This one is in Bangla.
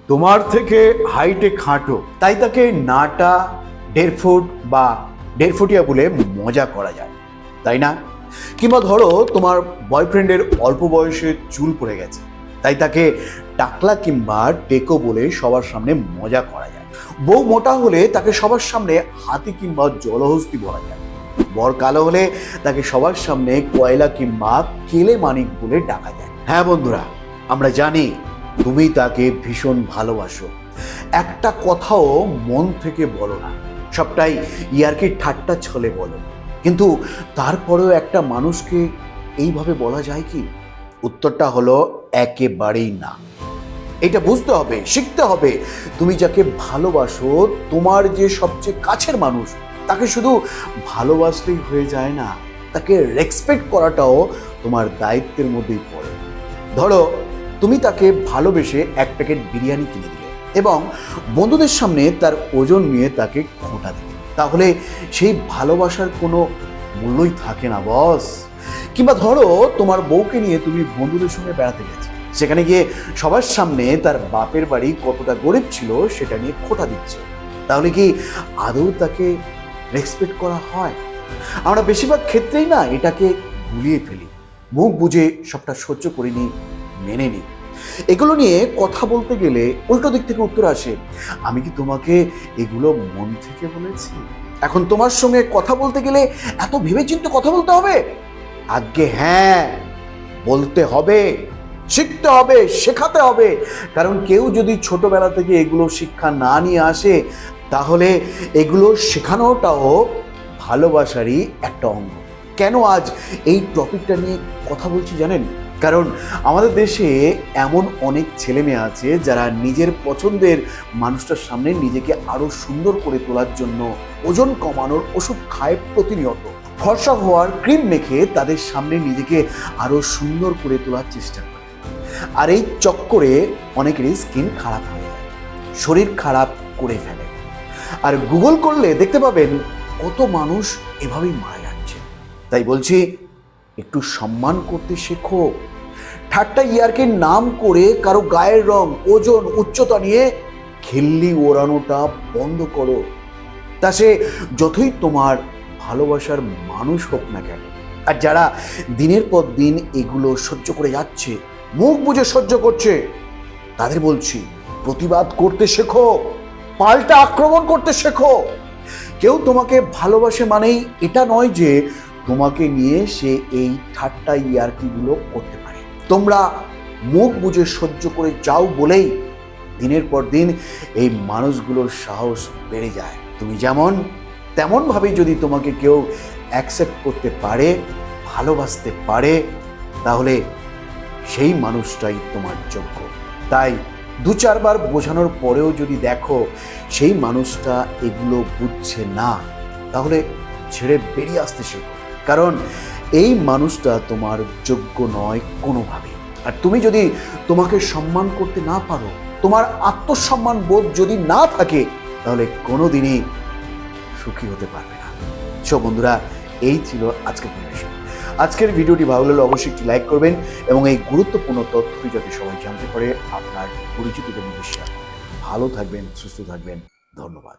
তোমার থেকে হাইটে খাটো, তাই তাকে নাটা 1.5 ফুট বা 1.5 ফুটিয়া বলে মজা করা যায়, তাই না? কিংবা ধরো তোমার বয়ফ্রেন্ডের অল্প বয়সে চুল পড়ে গেছে, তাই তাকে টাকলা কিংবা টেকো বলে সবার সামনে মজা করা যায়। বউ মোটা হলে তাকে সবার সামনে হাতি কিংবা জলহস্তি বলা যায়। বর কালো হলে তাকে সবার সামনে কয়লা কিংবা কেলে মানিক বলে ডাকা যায়। হ্যাঁ বন্ধুরা, আমরা জানি তুমি তাকে ভীষণ ভালোবাসো, একটা কথাও মন থেকে বলো না, সবটাই ইয়ার্কি ঠাট্টা ছলে বলো। কিন্তু তারপরেও একটা মানুষকে এইভাবে বলা যায় কি? উত্তরটা হলো একেবারেই না। এটা বুঝতে হবে, শিখতে হবে। তুমি যাকে ভালোবাসো, তোমার যে সবচেয়ে কাছের মানুষ, তাকে শুধু ভালোবাসলেই হয়ে যায় না, তাকে রেসপেক্ট করাটাও তোমার দায়িত্বের মধ্যেই পড়ে। ধরো তুমি তাকে ভালোবেসে 1 প্যাকেট বিরিয়ানি কিনে দিলে এবং বন্ধুদের সামনে তার ওজন নিয়ে তাকে খোঁটা দিলে, তাহলে সেই ভালোবাসার কোনো মূল্যই থাকে না বস। কিংবা ধরো তোমার বউকে নিয়ে তুমি বন্ধুদের সঙ্গে বেড়াতে গেছো, সেখানে গিয়ে সবার সামনে তার বাপের বাড়ি কতটা গরিব ছিল সেটা নিয়ে খোঁটা দিচ্ছে, তাহলে কি আদৌ তাকে রেসপেক্ট করা হয়? আমরা বেশিরভাগ ক্ষেত্রেই না এটাকে ভুলিয়ে ফেলি, মুখ বুঝে সবটা সহ্য করিনি, মেনে নিই। এগুলো নিয়ে কথা বলতে গেলে উল্টো দিক থেকে উত্তর আসে, আমি কি তোমাকে এগুলো মন থেকে বলেছি? এখন তোমার সঙ্গে কথা বলতে গেলে এত ভেবেচিন্তে কথা বলতে হবে? আজ্ঞে হ্যাঁ, বলতে হবে, শিখতে হবে, শেখাতে হবে। কারণ কেউ যদি ছোটবেলা থেকে এগুলো শিক্ষা না নিয়ে আসে, তাহলে এগুলো শেখানোটাও ভালোবাসারই একটা অঙ্গ। কেন আজ এই টপিকটা নিয়ে কথা বলছি জানেন? কারণ আমাদের দেশে এমন অনেক ছেলে মেয়ে আছে যারা নিজের পছন্দের মানুষটার সামনে নিজেকে আরো সুন্দর করে তোলার জন্য ওজন কমানোর ওষুধ খায় প্রতিনিয়ত। ফর্সা হওয়ার ক্রিম মেখে তাদের সামনে নিজেকে আরো সুন্দর করে তোলার চেষ্টা করে। আর এই চক্করে অনেকেরই স্কিন খারাপ হয়ে যায়, শরীর খারাপ করে ফেলে। আর গুগল করলে দেখতে পাবেন কত মানুষ এভাবেই মারা যাচ্ছে। তাই বলছি, একটু সম্মান করতে শেখো। ঠাট্টা ইয়ার্কির নাম করে কারো গায়ের রং, ওজন, উচ্চতা নিয়ে খিল্লি ওড়ানোটা বন্ধ করো। তা সে যতই তোমার ভালোবাসার মানুষ হোক না কেন। আর যারা দিনের পর দিন এগুলো সহ্য করে যাচ্ছে, মুখ বুজে সহ্য করছে, তাদের বলছি প্রতিবাদ করতে শেখো, পাল্টা আক্রমণ করতে শেখো। কেউ তোমাকে ভালোবাসে মানেই এটা নয় যে তোমাকে নিয়ে সে এই ঠাট্টা ইয়ার্কিগুলো করতে পারে। তোমরা মুখ বুঝে সহ্য করে যাও বলেই দিনের পর দিন এই মানুষগুলোর সাহস বেড়ে যায়। তুমি যেমন তেমনভাবেই যদি তোমাকে কেউ অ্যাকসেপ্ট করতে পারে, ভালোবাসতে পারে, তাহলে সেই মানুষটাই তোমার যোগ্য। তাই 2-4 বার বোঝানোর পরেও যদি দেখো সেই মানুষটা এগুলো বুঝছে না, তাহলে ছেড়ে বেরিয়ে আসতে শেখো। কারণ এই মানুষটা তোমার যোগ্য নয় কোনোভাবে। আর তুমি যদি তোমাকে সম্মান করতে না পারো, তোমার আত্মসম্মান বোধ যদি না থাকে, তাহলে কোনোদিনই সুখী হতে পারবে না। সো বন্ধুরা, এই ছিল আজকের বিষয়। আজকের ভিডিওটি ভালো লাগলে অবশ্যই একটি লাইক করবেন এবং এই গুরুত্বপূর্ণ তথ্যটি যাতে সবাই জানতে পারে আপনার পরিচিতদের মধ্যে শেয়ার করবেন। ভালো থাকবেন, সুস্থ থাকবেন, ধন্যবাদ।